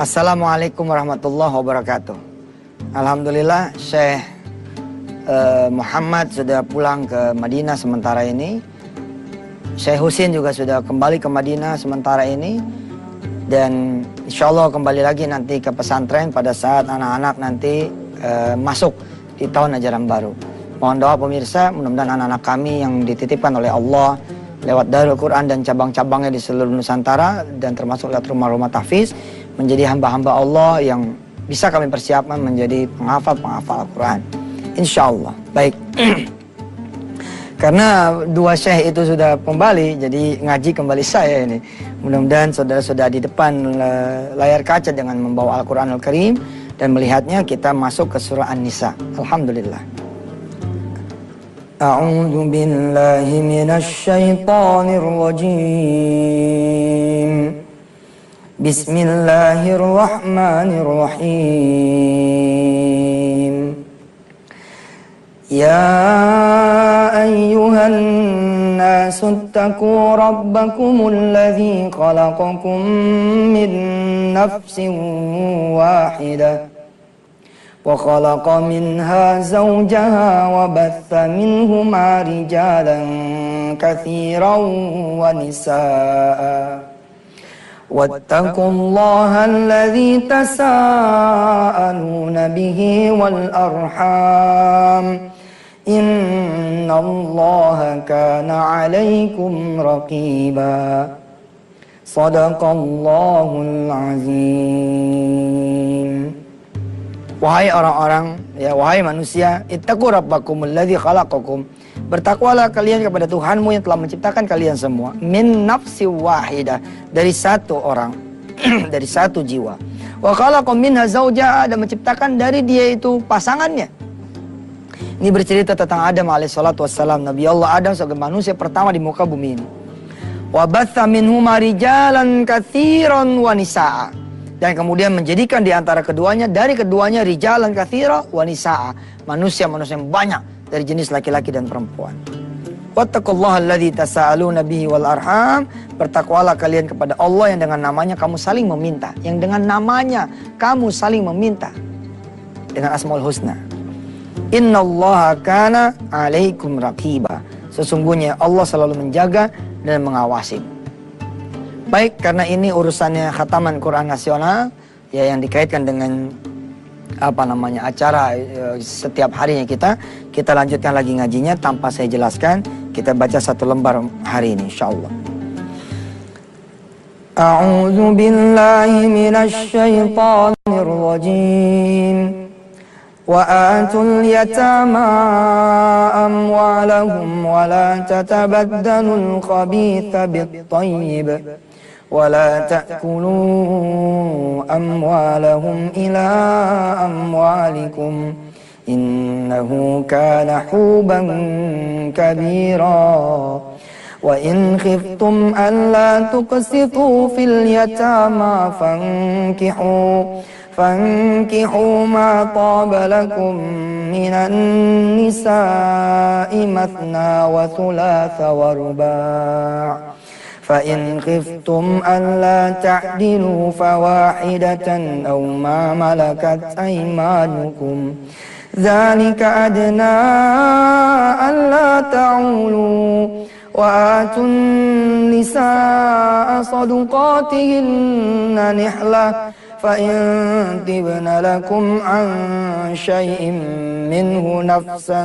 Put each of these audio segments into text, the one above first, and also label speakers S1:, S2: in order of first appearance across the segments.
S1: Assalamualaikum warahmatullahi wabarakatuh. Alhamdulillah Syekh Muhammad sudah pulang ke Madinah sementara ini. Syekh Husin juga sudah kembali ke Madinah sementara ini. Dan insya Allah kembali lagi nanti ke pesantren pada saat anak-anak nanti masuk di tahun ajaran baru. Mohon doa pemirsa, mudah-mudahan anak-anak kami yang dititipkan oleh Allah lewat Darul Quran dan cabang-cabangnya di seluruh Nusantara dan termasuk lewat rumah-rumah tahfiz menjadi hamba-hamba Allah yang bisa kami persiapkan menjadi penghafal Al-Quran. Insya Allah. Baik. Karena dua syekh itu sudah kembali, jadi ngaji kembali saya ini. Mudah-mudahan saudara-saudara di depan layar kaca dengan membawa Al-Quran Al-Karim dan melihatnya, kita masuk ke surah An-Nisa. Alhamdulillah. A'udzu billahi minasy syaithanir rajim. Bismillahirrahmanirrahim. Ya ayyuhan nasu ittaqu rabbakumul ladzi khalaqakum min nafsin wahidah wa khalaqa minha zawjaha wa batha minhuma rijalan katsiran wa nisaa'a. واتقوا الله الذي تساءلون به والأرحام إن الله كان عليكم رقيبا صدق الله العظيم. Wahai orang-orang, ya wahai manusia, ittaqu rabbakumul ladzi khalaqakum. Bertakwalah kalian kepada Tuhanmu yang telah menciptakan kalian semua. Min nafsi wahidah, dari satu orang, dari satu jiwa. Wa khalaqa minha zawjaha, dan menciptakan dari dia itu pasangannya. Ini bercerita tentang Adam alaihissalatu wassalam. Nabi Allah Adam sebagai manusia pertama di muka bumi ini. Wa batha minhuma rijalan katsiran wa nisaa. Dan kemudian menjadikan di antara keduanya, dari keduanya rijalan katsira wa nisaa, manusia-manusia yang banyak dari jenis laki-laki dan perempuan. Wattaqullaha alladzi tasaaluna bihi wal arham. Bertakwalah kalian kepada Allah yang dengan namanya kamu saling meminta, yang dengan namanya kamu saling meminta dengan Asmaul Husna. Innallaha kana 'alaikum raqiba. Sesungguhnya Allah selalu menjaga dan mengawasi. Baik, karena ini urusannya khataman Quran nasional ya, yang dikaitkan dengan acara setiap harinya kita lanjutkan lagi ngajinya tanpa saya jelaskan. Kita baca satu lembar hari ini insyaallah. A'udzu billahi minasy syaithanir rajim. Wa atul yatama amwalahum wa la tatabaddalu al-khabitha bit-tayyib wa la ta'kulu amwalahum ila amwalikum innahu kana huban kabira. Wa in khiftum alla tuqsitu fil yatama فانكحوا ما طاب لكم من النساء مثنى وثلاث ورباع فإن خفتم ألا تعدلوا فواحدة أو ما ملكت أيمانكم ذلك أدنى ألا تعولوا وآتوا النساء صدقاتهن نحلة فإن تبن لكم عن شيء منه نفسا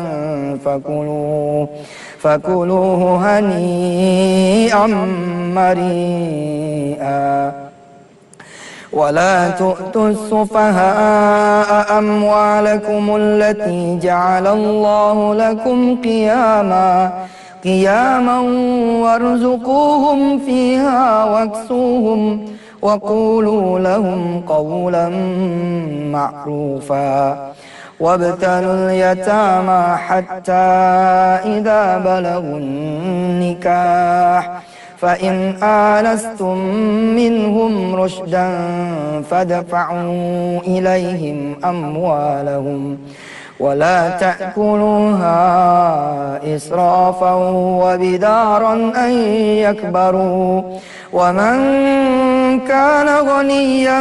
S1: فكلوه هنيئا مريئا ولا تؤتوا السفهاء أموالكم التي جعل الله لكم قياما وارزقوهم فيها واكسوهم وقولوا لهم قولا معروفا وابتلوا اليتامى حتى إذا بلغوا النكاح فإن آنستم منهم رشدا فادفعوا إليهم أموالهم ولا تأكلوها إسرافا وبدارا أن يكبروا ومن كان غنيا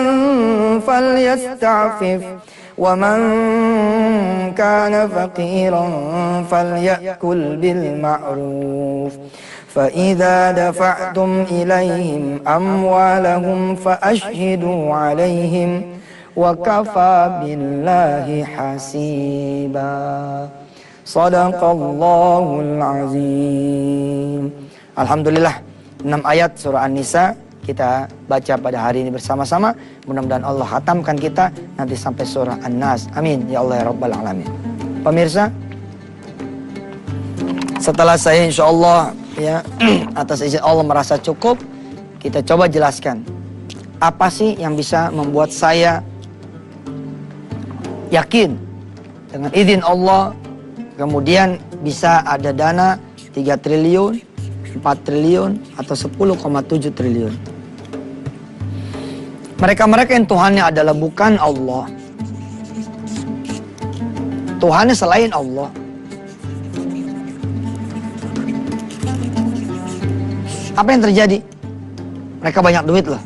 S1: فليستعفف ومن كان فقيرا فليأكل بالمعروف فإذا دفعتم إليهم أموالهم فأشهدوا عليهم وكفى بالله حسيبا صدق الله العظيم. Alhamdulillah, 6 ayat surah An-Nisa kita baca pada hari ini bersama-sama. Mudah-mudahan Allah khatamkan kita nanti sampai surah An-Nas. Amin ya Allah ya Rabbal Alamin. Pemirsa, setelah saya insya Allah ya atas izin Allah merasa cukup, kita coba jelaskan apa sih yang bisa membuat saya yakin dengan izin Allah kemudian bisa ada dana 3 triliun, 4 triliun atau 10,7 triliun. Mereka-mereka yang Tuhannya adalah bukan Allah, Tuhannya selain Allah, apa yang terjadi? Mereka banyak duit loh.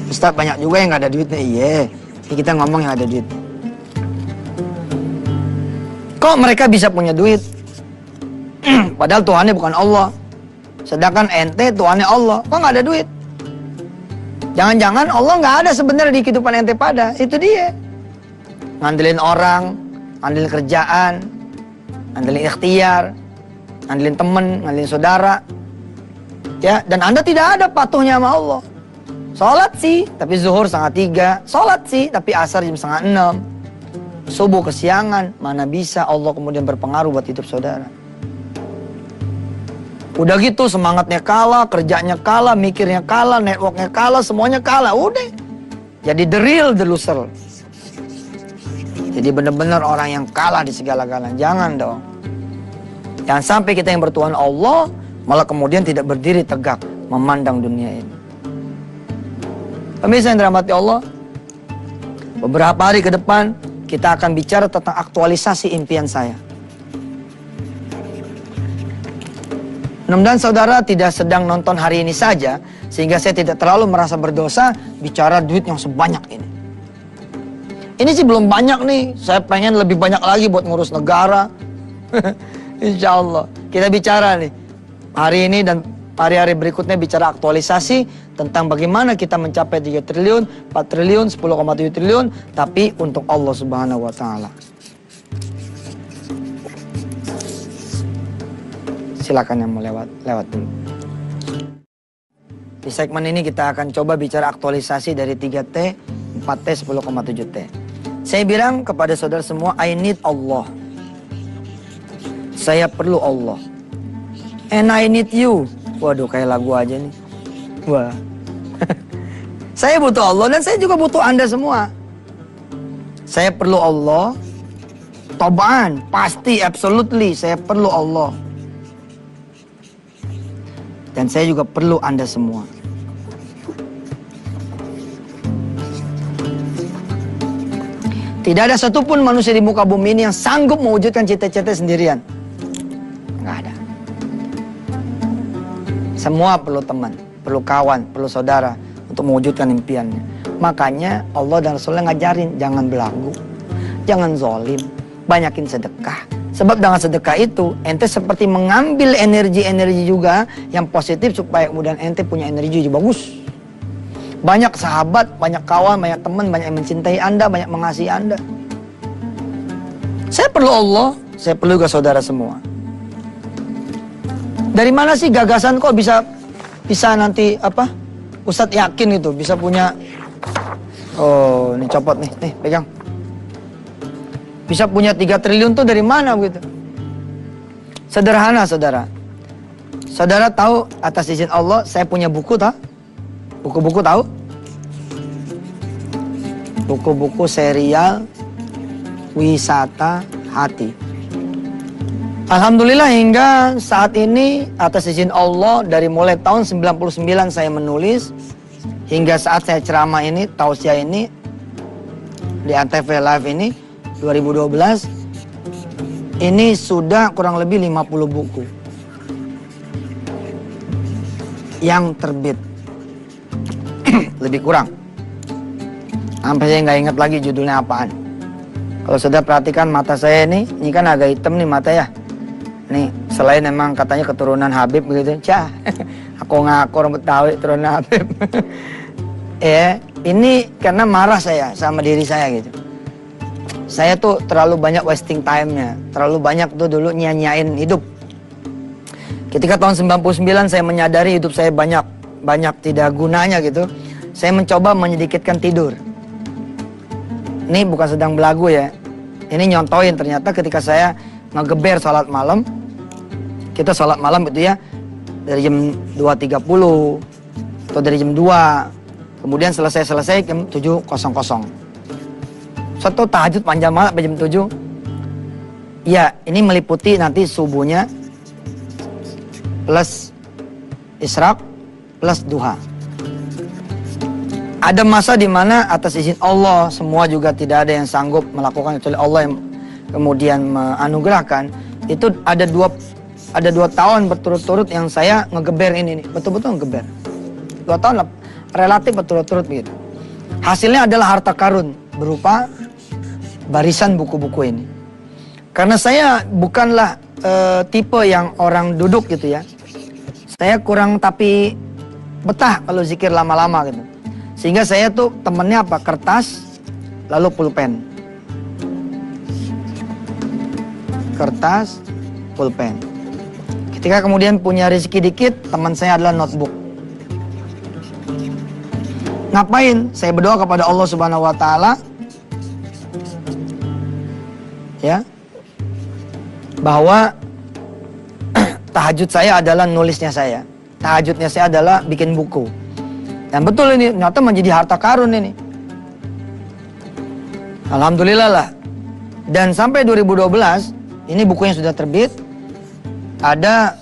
S1: Ustaz, banyak juga yang gak ada duitnya. Iya, kita ngomong yang ada duit. Kok mereka bisa punya duit? Padahal Tuhannya bukan Allah. Sedangkan ente Tuhannya Allah. Kok gak ada duit? Jangan-jangan Allah gak ada sebenarnya di kehidupan ente pada. Itu dia. Ngandelin orang, ngandelin kerjaan, ngandelin ikhtiar, ngandelin temen, ngandelin saudara. Ya, dan Anda tidak ada patuhnya sama Allah. Sholat sih, tapi zuhur 2:30. Sholat sih, tapi asar jam 5:30. Subuh kesiangan. Mana bisa Allah kemudian berpengaruh buat hidup saudara. Udah gitu semangatnya kalah, kerjanya kalah, mikirnya kalah, networknya kalah, semuanya kalah. Udah. Jadi the real the loser. Jadi benar-benar orang yang kalah di segala-galanya. Jangan dong. Jangan sampai kita yang bertuhan Allah malah kemudian tidak berdiri tegak memandang dunia ini. Pemirsa yang dirahmati Allah, beberapa hari ke depan kita akan bicara tentang aktualisasi impian saya. Mudah-mudahan saudara tidak sedang nonton hari ini saja, sehingga saya tidak terlalu merasa berdosa bicara duit yang sebanyak ini. Ini sih belum banyak nih, saya pengen lebih banyak lagi buat ngurus negara. Insya Allah. Kita bicara nih, hari ini dan hari-hari berikutnya bicara aktualisasi tentang bagaimana kita mencapai 3 triliun, 4 triliun, 10,7 triliun, tapi untuk Allah Subhanahu wa Ta'ala. Silakan yang mau lewat dulu. Di segmen ini kita akan coba bicara aktualisasi dari 3T, 4T, 10,7T. Saya bilang kepada saudara semua, I need Allah. Saya perlu Allah. And I need you. Waduh, kayak lagu aja nih. Wah. Saya butuh Allah dan saya juga butuh Anda semua. Saya perlu Allah. Tobaan, pasti, absolutely, saya perlu Allah. Dan saya juga perlu Anda semua. Tidak ada satupun manusia di muka bumi ini yang sanggup mewujudkan cita-cita sendirian. Nggak ada. Semua perlu teman, perlu kawan, perlu saudara untuk mewujudkan impiannya. Makanya Allah dan Rasulullah ngajarin, jangan belagu, jangan zolim, banyakin sedekah. Sebab dengan sedekah itu, ente seperti mengambil energi-energi juga yang positif supaya kemudian ente punya energi juga bagus. Banyak sahabat, banyak kawan, banyak teman, banyak yang mencintai Anda, banyak mengasihi Anda. Saya perlu Allah, saya perlu juga saudara semua. Dari mana sih gagasan kok bisa nanti apa? Ustadz yakin itu bisa punya. Oh, ini copot nih, pegang. Bisa punya 3 triliun tuh dari mana begitu? Sederhana, saudara. Saudara tahu atas izin Allah saya punya buku tak? Buku-buku tahu? Buku-buku serial wisata hati. Alhamdulillah hingga saat ini atas izin Allah dari mulai tahun 99 saya menulis hingga saat saya ceramah ini, tausiah ini di Antv Live ini 2012 ini sudah kurang lebih 50 buku. yang terbit. Lebih kurang. Sampai saya nggak ingat lagi judulnya apaan. Kalau sudah perhatikan mata saya ini kan agak hitam nih mata ya. Nih, selain emang katanya keturunan Habib begitu. Cah, aku ngaku orang Betawi keturunan Habib. Ya, ini karena marah saya sama diri saya gitu. Saya tuh terlalu banyak wasting time-nya. Terlalu banyak tuh dulu nyanyain hidup. Ketika tahun 99 saya menyadari hidup saya banyak tidak gunanya gitu. Saya mencoba menyedikitkan tidur. Ini bukan sedang belagu ya. Ini nyontoin ternyata ketika saya ngegeber sholat malam. Kita sholat malam gitu ya. Dari jam 2.30 atau dari jam 2. Kemudian selesai jam 7.00. Suatu tahajud panjang malam sampai jam 7. Ya, ini meliputi nanti subuhnya plus isyraq plus duha. Ada masa di mana atas izin Allah semua juga tidak ada yang sanggup melakukan kecuali Allah yang kemudian menganugerahkan. Itu ada dua tahun berturut-turut yang saya ngegeber ini betul-betul ngegeber. 2 tahun relatif berturut-turut begitu. Hasilnya adalah harta karun berupa barisan buku-buku ini. Karena saya bukanlah tipe yang orang duduk gitu ya. Saya kurang tapi betah kalau zikir lama-lama gitu. Sehingga saya tuh temennya apa? Kertas, lalu pulpen. Kertas, pulpen. Ketika kemudian punya rezeki dikit, teman saya adalah notebook. Ngapain? Saya berdoa kepada Allah Subhanahu wa taala ya. Bahwa tahajud saya adalah nulisnya saya. Tahajudnya saya adalah bikin buku. Dan betul ini, ternyata menjadi harta karun ini. Alhamdulillah lah. Dan sampai 2012, ini buku yang sudah terbit. Ada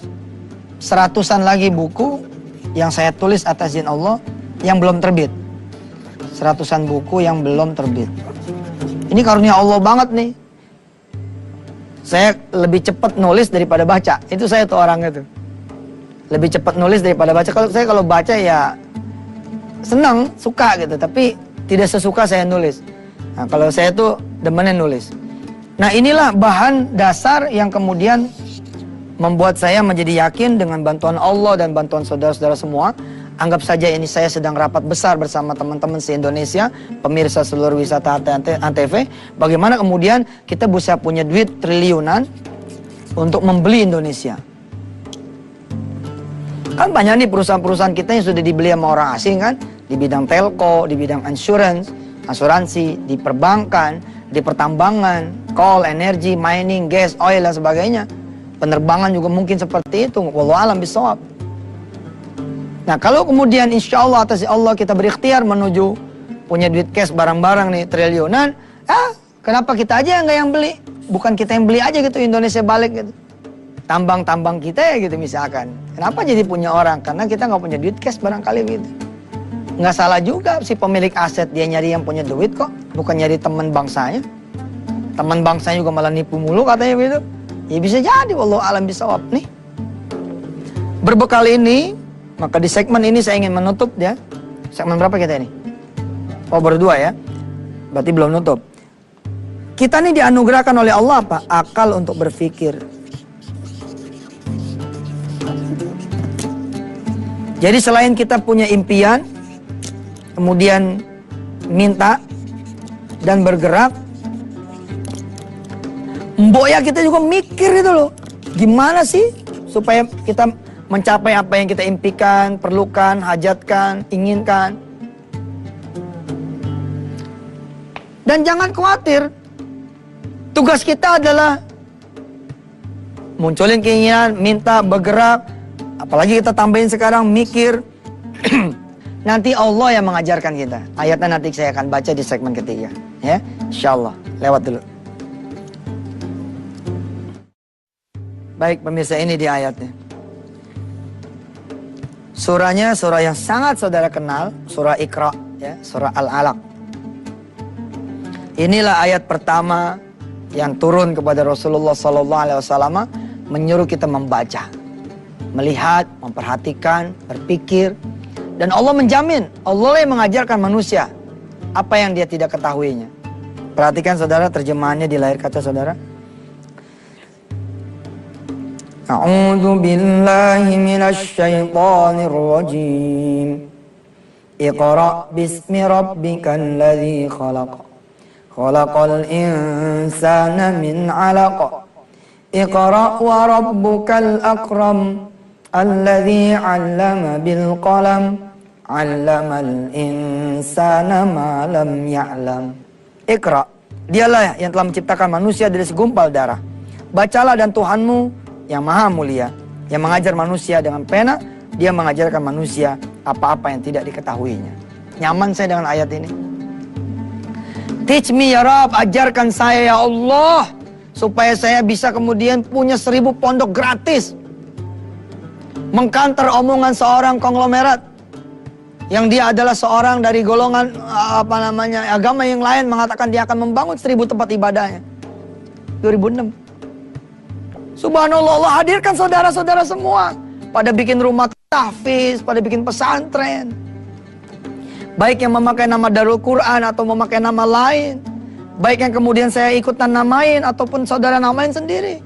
S1: 100-an lagi buku yang saya tulis atas izin Allah yang belum terbit. 100-an buku yang belum terbit. Ini karunia Allah banget nih. Saya lebih cepat nulis daripada baca. Itu saya tuh orangnya tuh. Lebih cepat nulis daripada baca. Kalau baca ya senang, suka gitu, tapi tidak sesuka saya nulis. Nah, kalau saya tuh demennya nulis. Nah, inilah bahan dasar yang kemudian membuat saya menjadi yakin dengan bantuan Allah dan bantuan saudara-saudara semua. Anggap saja ini saya sedang rapat besar bersama teman-teman se-Indonesia, pemirsa seluruh wisata Antv. Bagaimana kemudian kita bisa punya duit triliunan untuk membeli Indonesia. Kan banyak nih perusahaan-perusahaan kita yang sudah dibeli sama orang asing kan. Di bidang telco, di bidang asuransi, di perbankan, di pertambangan, coal, energi, mining, gas, oil dan sebagainya. Penerbangan juga mungkin seperti itu. Wallahu a'lam bishawab. Nah, kalau kemudian insya Allah atas Allah kita berikhtiar menuju punya duit cash barang-barang nih triliunan, kenapa kita aja nggak yang beli? Bukan kita yang beli aja gitu, Indonesia balik gitu. Tambang-tambang kita ya gitu misalkan. Kenapa jadi punya orang? Karena kita nggak punya duit cash barangkali gitu. Nggak salah juga si pemilik aset dia nyari yang punya duit kok, bukan nyari teman bangsanya. Teman bangsanya juga malah nipu mulu katanya gitu. Ya bisa jadi, wallahu a'lam bishawab nih. Berbekal ini, maka di segmen ini saya ingin menutup ya. Segmen berapa kita ini? Oh, baru 2 ya. Berarti belum nutup. Kita nih dianugerahkan oleh Allah apa? Akal untuk berpikir. Jadi selain kita punya impian, kemudian minta dan bergerak, mbok ya kita juga mikir itu loh. Gimana sih supaya kita mencapai apa yang kita impikan, perlukan, hajatkan, inginkan. Dan jangan khawatir. Tugas kita adalah munculin keinginan, minta, bergerak. Apalagi kita tambahin sekarang mikir. Nanti Allah yang mengajarkan kita. Ayatnya nanti saya akan baca di segmen ketiga. Ya, insyaallah. Lewat dulu. Baik pemirsa, ini di ayatnya. Surahnya surah yang sangat saudara kenal. Surah Iqra. Ya, surah Al-Alaq. Inilah ayat pertama yang turun kepada Rasulullah SAW. Menyuruh kita membaca. melihat, memperhatikan, berpikir. Dan Allah menjamin, Allah yang mengajarkan manusia apa yang dia tidak ketahuinya. Perhatikan saudara terjemahannya di layar kaca saudara. A'udzu billahi minasy syaithanir rajim. Iqra bismi rabbikal ladzi khalaq. Khalaqal insana min 'alaq. Iqra wa rabbukal akram. Alladzi 'allama bil qalam. 'Allamal insana ma lam ya'lam. Iqra, dialah yang telah menciptakan manusia dari segumpal darah. Bacalah dan Tuhanmu yang maha mulia, yang mengajar manusia dengan pena, dia mengajarkan manusia apa-apa yang tidak diketahuinya. Nyaman saya dengan ayat ini. Teach me ya Rabb, ajarkan saya ya Allah, supaya saya bisa kemudian punya 1000 pondok gratis. Mengkanter omongan seorang konglomerat yang dia adalah seorang dari golongan agama yang lain mengatakan dia akan membangun 1000 tempat ibadahnya. 2006. Subhanallah, Allah hadirkan saudara-saudara semua pada bikin rumah tahfiz, pada bikin pesantren. Baik yang memakai nama Darul Quran atau memakai nama lain. Baik yang kemudian saya ikutan namain ataupun saudara namain sendiri.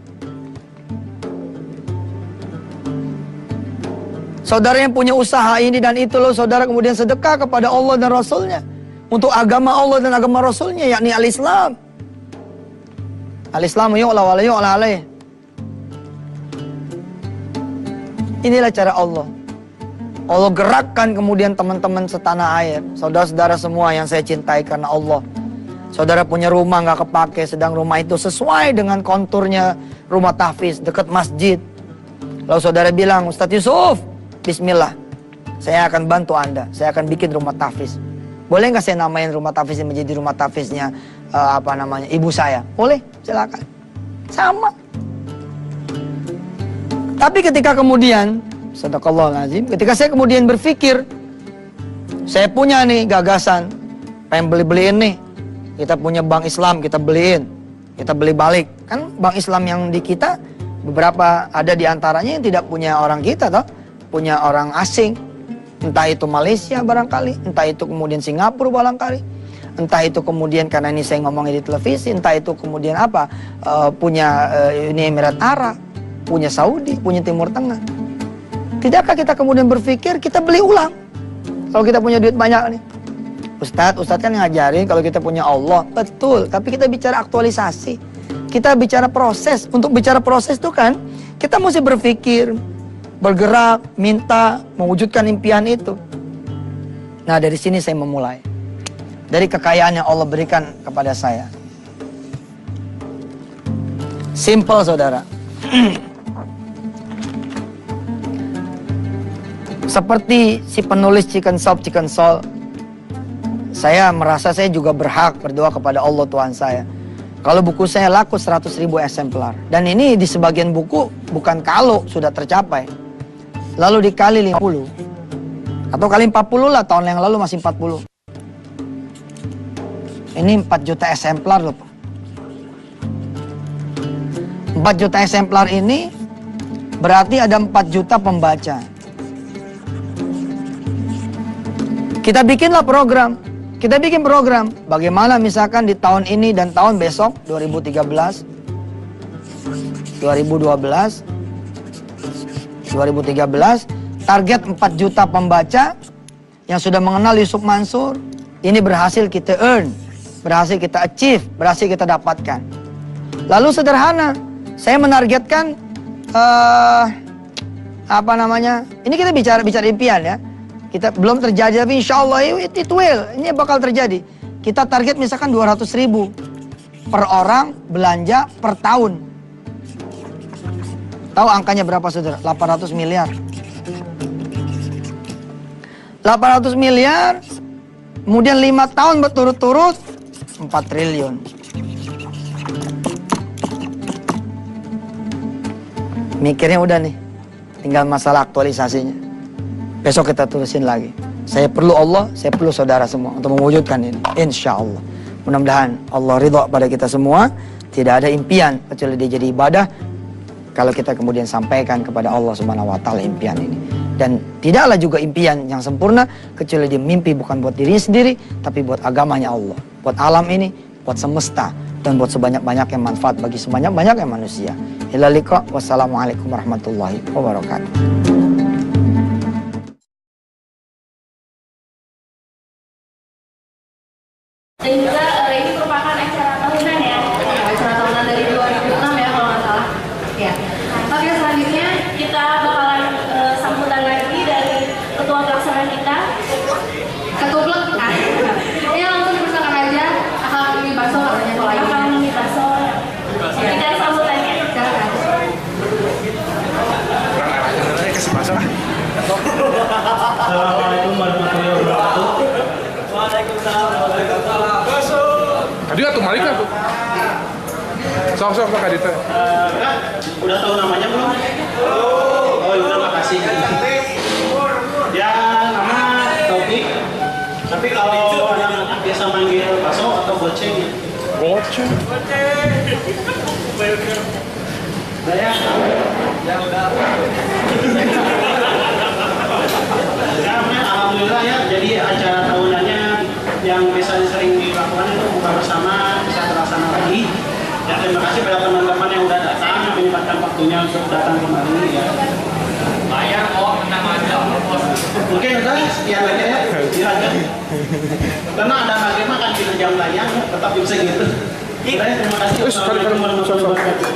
S1: Saudara yang punya usaha ini dan itu loh, saudara kemudian sedekah kepada Allah dan Rasulnya. Untuk agama Allah dan agama Rasulnya, yakni al-Islam. Al-Islamu yu'la wa la yu'la alaih. Inilah cara Allah. Allah gerakkan kemudian teman-teman setanah air. Saudara-saudara semua yang saya cintai karena Allah. Saudara punya rumah gak kepake, sedang rumah itu sesuai dengan konturnya rumah tahfiz, dekat masjid. Lalu saudara bilang, Ustadz Yusuf, bismillah, saya akan bantu Anda. Saya akan bikin rumah tahfiz. Boleh nggak saya namain rumah tahfiz menjadi rumah tahfiznya ibu saya? Boleh, silakan. Sama. Tapi ketika kemudian, sadaqallahul-azim, ketika saya kemudian berpikir, saya punya nih gagasan, pengen beli-beliin nih. Kita punya bank Islam, kita beliin, kita beli balik. Kan bank Islam yang di kita beberapa ada di antaranya yang tidak punya orang kita, toh. Punya orang asing, entah itu Malaysia barangkali, entah itu kemudian Singapura barangkali, entah itu kemudian karena ini saya ngomongin di televisi, entah itu kemudian punya Uni Emirat Arab, punya Saudi, punya Timur Tengah. Tidakkah kita kemudian berpikir kita beli ulang kalau kita punya duit banyak nih? Ustadz kan ngajarin kalau kita punya Allah, betul, tapi kita bicara aktualisasi, kita bicara proses. Untuk bicara proses itu kan kita mesti berpikir, bergerak, minta, mewujudkan impian itu. Nah, dari sini saya memulai. Dari kekayaan yang Allah berikan kepada saya. Simple, saudara. Seperti si penulis Chicken Soul, saya merasa saya juga berhak berdoa kepada Allah Tuhan saya. Kalau buku saya laku 100.000 eksemplar. Dan ini di sebagian buku bukan kalau sudah tercapai. Lalu dikali 50 atau kali 40 lah, tahun yang lalu masih 40. Ini 4 juta eksemplar loh. 4 juta eksemplar ini berarti ada 4 juta pembaca. Kita bikinlah program. Kita bikin program. Bagaimana misalkan di tahun ini dan tahun besok 2013, 2012, 2013, target 4 juta pembaca yang sudah mengenal Yusuf Mansur. Ini berhasil kita earn, berhasil kita achieve, berhasil kita dapatkan. Lalu sederhana, saya menargetkan ini kita bicara impian ya. Kita belum terjadi tapi insya Allah it will, ini bakal terjadi. Kita target misalkan 200.000 per orang belanja per tahun. Tahu angkanya berapa saudara? 800 miliar. 800 miliar, kemudian 5 tahun berturut-turut 4 triliun. Mikirnya udah nih, tinggal masalah aktualisasinya. Besok kita tulisin lagi. Saya perlu Allah, saya perlu saudara semua untuk mewujudkan ini. Insya Allah. Mudah-mudahan Allah ridha pada kita semua. Tidak ada impian kecuali dia jadi ibadah. kalau kita kemudian sampaikan kepada Allah Subhanahu wa taala impian ini. Dan tidaklah juga impian yang sempurna kecuali dia mimpi bukan buat dirinya sendiri, tapi buat agamanya Allah, buat alam ini, buat semesta, dan buat sebanyak-banyaknya manfaat bagi sebanyak-banyaknya manusia. Ila liqa, wassalamualaikum warahmatullahi wabarakatuh.
S2: Dan juga ini merupakan acara tahunan ya, acara tahunan dari 2006 ya kalau nggak salah. Ya. Oke, selanjutnya kita bakalan sambutan lagi dari ketua pelaksana kita. Ketuplek. Ini langsung dipersilakan aja. Akang Mimi Baso katanya kalau lagi. Akang Mimi Baso. Kita sambutannya. Silakan.
S3: Kasih Baso lah. Assalamualaikum warahmatullahi wabarakatuh.
S4: Tadi atuh balik atuh. Sok Kak Dita.
S3: Udah tahu namanya belum? Oh, udah, makasih. Ya, nama Taufik. Tapi kalau anak-anak biasa manggil Baso atau Boceng ya?
S4: Boceng.
S3: Saya ya udah. Ya, alhamdulillah ya. Jadi acara tahunannya yang biasanya sering dilakukan itu buka bersama bisa terlaksana lagi. Ya, terima kasih pada teman-teman yang udah datang, yang menyempatkan waktunya untuk datang kemari ya.
S5: Bayar kok, tenang aja.
S3: Mungkin udah sekian aja ya, dilanjut. Karena ada lagi makan kita jam layang, tetap bisa gitu. Udah, terima kasih. Assalamualaikum warahmatullahi wabarakatuh.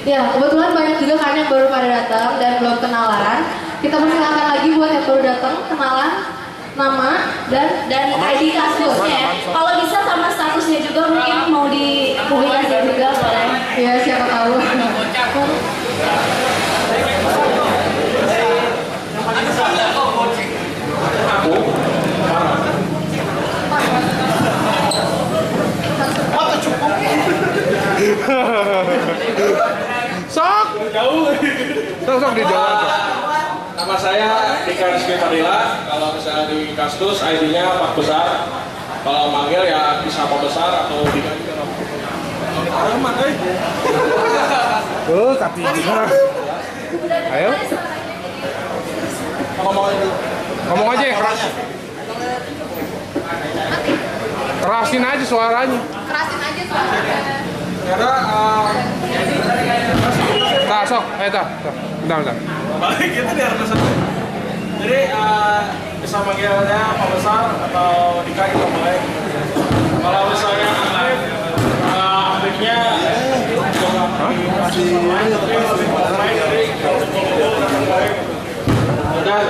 S2: Ya, kebetulan banyak juga kan yang baru pada datang dan belum kenalan. Kita persilakan lagi buat yang baru datang kenalan nama dan ID kasusnya ya. Kalau bisa sama statusnya juga mungkin mau dipublikasikan juga boleh. Ya, siapa tahu.
S4: Sok dijawab.
S5: Nama saya Dika Rizky Fadila. Kalau misalnya di Kastus, ID-nya Pak Besar. Kalau manggil ya bisa Pak Besar atau Dika juga.
S4: Tapi gimana? Ayo. Ngomong aja ya keras. Kerasin aja suaranya. Karena sok, bentar.
S5: Balik kita di harus satu. Jadi bisa manggilnya Pak Besar atau Dika kita mulai. Kalau misalnya apliknya udah.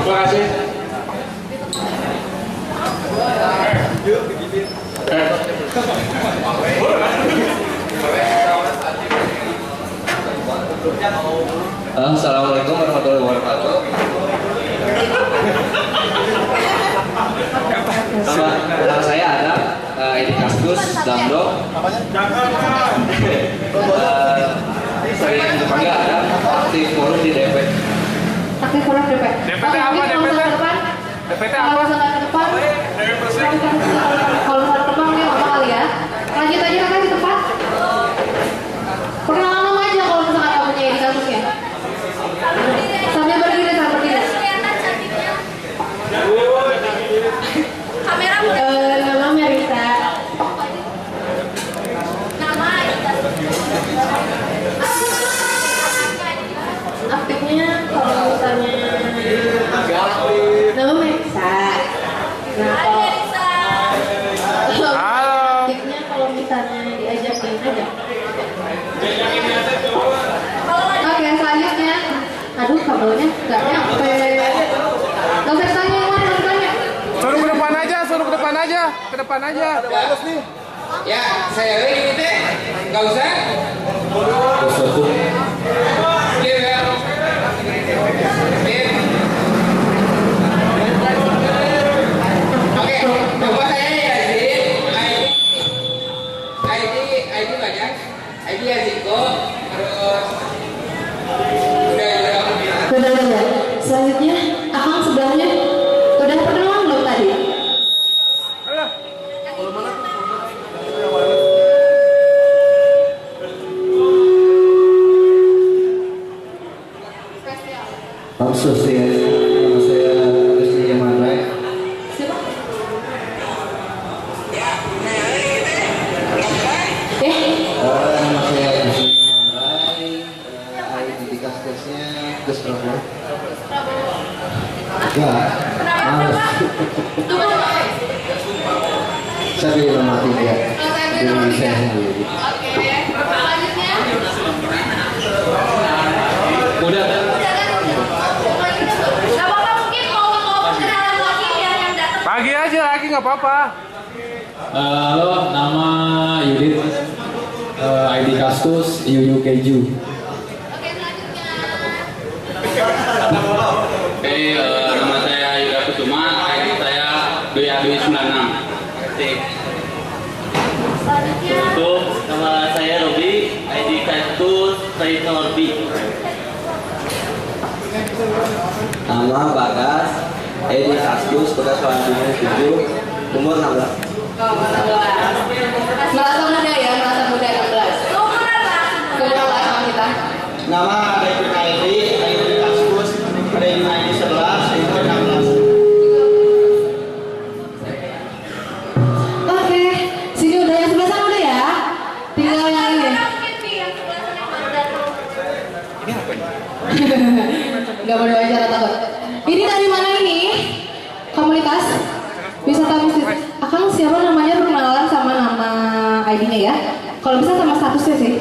S5: Terima kasih.
S6: Assalamualaikum warahmatullahi wabarakatuh. Nama saya Adam, ini Kastus Damdo. Sering dipanggil Adam, aktif forum di DP.
S2: Aktif forum DP.
S4: DPT apa? DPT apa?
S2: Kalau saat depan mungkin apa kali ya? Lanjut aja kakak di tempat. Perkenalan nama aja kalau misalkan kamu punya di kasusnya. Sambil berdiri. Kamera nama Merisa. Aktifnya kalau misalnya nama Merisa. Aktifnya kalau misalnya diajakin aja. Oke, selanjutnya. Aduh, kabelnya nggak nyampe. Nggak usah tanya,
S4: Suruh ke depan aja.
S6: Ya, saya ini deh, nggak usah. Oke, nama saya Yazid. ID banyak. ID Yazidko. Terus
S2: Udah. Selanjutnya, Akang sebelahnya udah perkenalan belum tadi?
S6: Nama saya Yusuf Rai, ID Kaskusnya Gus Prabowo. Ya, saya di nomor 3 di saya sendiri.
S2: Oke, selanjutnya.
S5: Udah.
S2: Gak apa-apa, mungkin mau perkenalan lagi biar yang datang.
S4: Lagi aja, lagi nggak apa-apa.
S7: Halo, nama Yudit, ID Kaskus Yuyu Keju.
S2: Oke, selanjutnya.
S8: Oke, nama saya Yuda Kusuma, ID saya BAB96.
S2: Selanjutnya.
S8: Untuk nama saya Robi, ID Kaskus Said Norbi.
S6: Nama Bagas, ID Kaskus Bagas Wandina 7, umur 16.
S2: Merasa muda ya, merasa muda 16. Seumuran lah sama kita.
S3: Nama David ID Kaskus, ID 11, itu 16.
S2: Oke, sini udah yang sebelah sana udah ya. Tinggal yang ini. Gak mau diwawancara takut. Ini dari mana ini? Komunitas wisata bisnis. Akang siapa namanya, perkenalan sama nama ID-nya ya. Kalau bisa sama statusnya sih.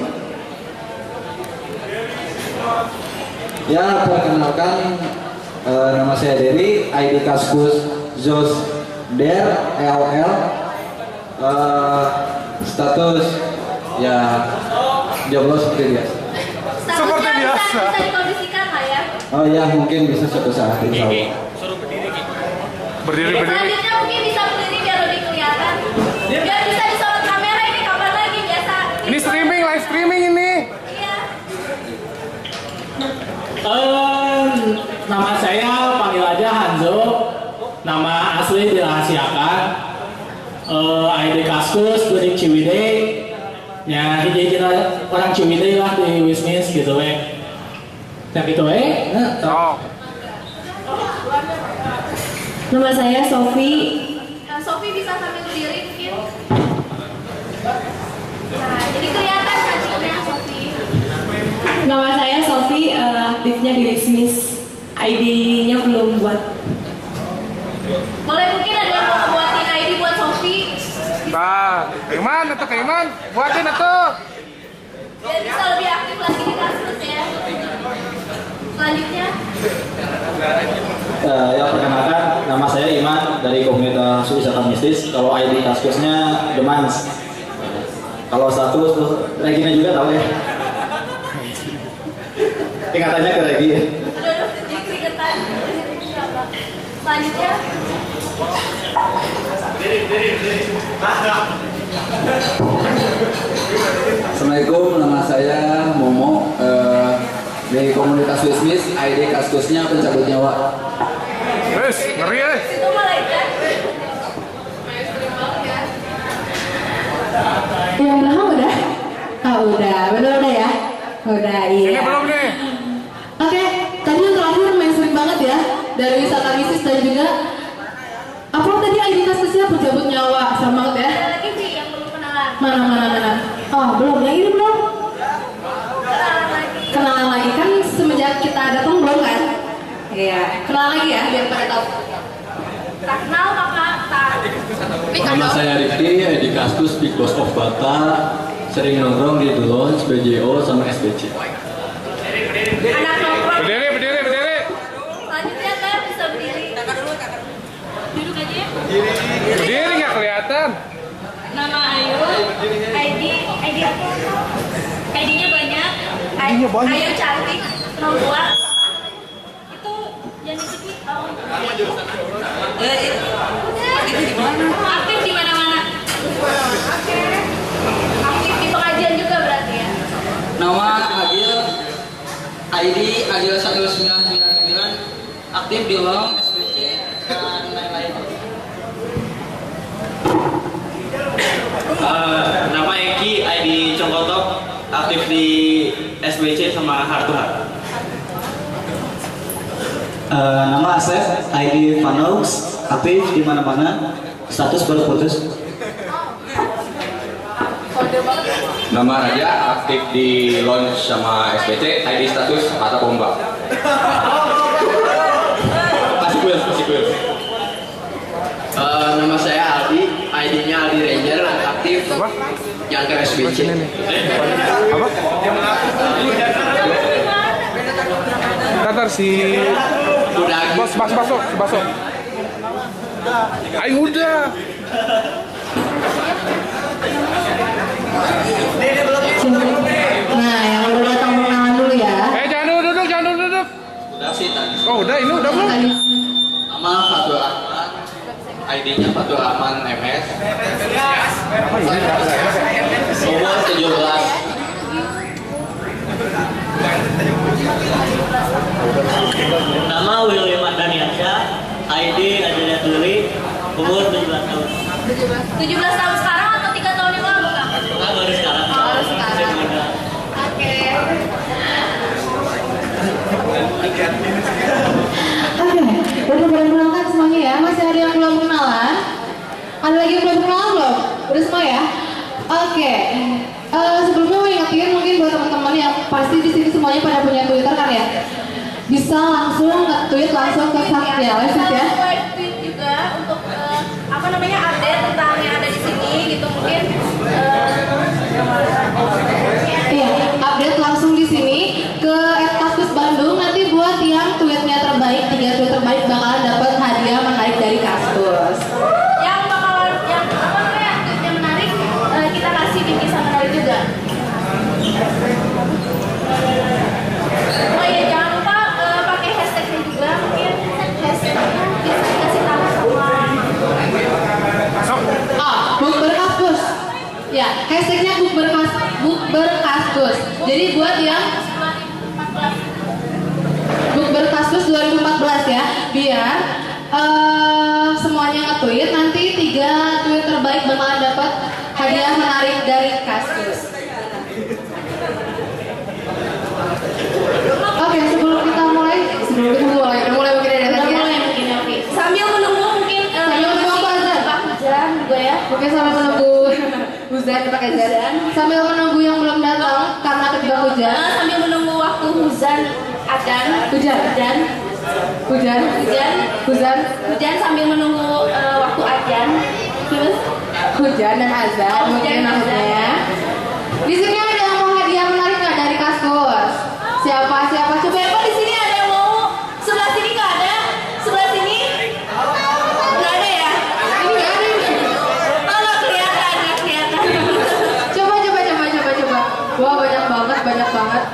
S6: Ya, perkenalkan nama saya Dery, ID Kaskus Zos Der LL. Status ya jomblo seperti biasa.
S4: Seperti biasa.
S2: Bisa dikondisikan lah ya.
S6: Oh ya, mungkin bisa suatu saat insya Allah.
S4: Berdiri.
S2: Selanjutnya mungkin bisa berdiri biar lebih kelihatan. Biar bisa disorot kamera, ini kapan lagi biasa.
S4: Ini streaming, live streaming ini.
S2: Iya.
S9: Nama saya panggil aja Hanzo. Nama asli dirahasiakan. ID Kaskus dari Ciwidey. Ya, hiji orang Ciwidey lah di Wismis gitu weh. Yang gitu weh.
S4: Oh.
S2: Nama saya Sofi. Sofi bisa sambil berdiri mungkin. Nah, jadi kelihatan cantiknya Sofi. Nama saya Sofi, aktifnya di Wismis. ID-nya belum buat. Boleh mungkin ada yang mau buatin ID buat Sofi?
S4: Nah, Kaiman atau Kaiman, buatin atuh.
S2: Biar bisa lebih aktif lagi di kasus ya. Selanjutnya.
S7: Ya, perkenalkan, nama saya Iman dari komunitas wisata mistis. Kalau ID Kaskusnya The Mans. Kalau status Regina juga tahu ya. Ingatannya ke Regi ya.
S2: Aduh, jadi keringetan. Selanjutnya.
S7: Assalamualaikum, nama saya Momo. Dari komunitas Wismis, ID Kaskusnya pencabut nyawa.
S4: Wes, ngeri ya.
S2: Itu malaikat. Yang belakang udah? Ah udah, bener udah ya? Udah, iya.
S4: Ini belum nih.
S2: Oke, tadi yang terakhir mainstream banget ya. Dari wisata bisnis dan juga apa tadi ID Kaskusnya pencabut nyawa, sama banget ya. Ada lagi sih yang belum kenalan. Mana. Oh, belum. Yang ini belum. Kenalan lagi kan semenjak kita datang belum kan? Iya. Kenalan lagi ya biar pada tahu. Tak kenal maka tak.
S7: Nama saya Rifki, ID Kaskus Big Boss of Bata. Sering nongkrong di Dulons, BJO, sama SBC.
S2: Anak nongkrong.
S4: Berdiri.
S2: Selanjutnya saya bisa berdiri. Duduk aja ya.
S4: Berdiri nggak kelihatan.
S2: Nama Ayu, ID apa? ID-nya banyak. Ayu cantik, perempuan. Itu yang disebut aktif di mana-mana. Oke. Aktif di pengajian juga berarti ya.
S10: Nama Agil, ID Agil 1999, aktif di Long, SBC, dan lain-lain.
S8: Nama Eki, ID Congkotok, aktif di SBC sama Heart to Heart.
S10: Nama Asep, ID Vanox, aktif di mana-mana, status baru putus.
S2: Kode banget.
S5: Nama Raja, aktif di launch sama SBC, ID status Mata Pomba. Kasih kuil.
S8: Nama saya Aldi, ID-nya Aldi Ranger, aktif yang ke SBC.
S4: Apa? Ntar si bos masuk. Ayo udah.
S2: Nah, yang udah datang perkenalan dulu ya.
S4: Jangan duduk.
S8: Udah sih tadi.
S4: Oh udah, ini udah belum?
S8: Nama Fatul Rahman, ID-nya Fatul Rahman MS. Umur 17.
S11: Nama William Daniansya, ID Adria Tuli, umur 17 tahun.
S2: 17 tahun sekarang atau 3 tahun yang lalu, Kang?
S11: Baru sekarang.
S2: Baru sekarang. Oke. Udah perkenalan semuanya ya. Masih ada yang belum kenalan? Ada lagi yang belum kenalan belum? Udah semua ya? Oke. Sebelumnya mau ingetin mungkin buat teman-teman yang pasti di sini semuanya pada punya Twitter kan ya? Bisa langsung nge-tweet langsung ke Sakti ya, ya. Tweet juga untuk update tentang yang ada di sini gitu mungkin. Iya, update langsung di sini ke @kaskus Bandung. Nanti buat yang tweetnya terbaik, 3 tweet terbaik bakalan dapat hadiah menarik dari Kaskus. Yang tweetnya menarik, kita kasih bingkisan menarik juga. Oh iya, jangan lupa pakai hashtagnya juga, mungkin hashtagnya bisa dikasih tahu sama Bukber Kaskus. Ya, hashtagnya Bukber Kaskus. Jadi buat yang Bukber Kaskus 2014 ya, biar semuanya nge-tweet, nanti 3 tweet terbaik bakalan dapat hadiah menarik dari Kaskus. Oke, sebelum kita mulai mungkin ada tadi ya. Sambil menunggu mungkin Pak Hujan juga ya. Oke, sambil menunggu Hujan pakai Hujan. Sambil menunggu yang belum datang karena ketiba hujan. Sambil menunggu waktu hujan akan hujan sambil menunggu waktu ajan. Terus hujan dan azan mungkin maksudnya. Di sini ada yang mau hadiah menarik nggak dari Kaskus? Siapa? Coba di sini ada yang mau? Sebelah sini nggak ada? Sebelah sini? Nggak ada ya? Ini nggak ada nih. Oh nggak kelihatan. Coba. Wah banyak banget.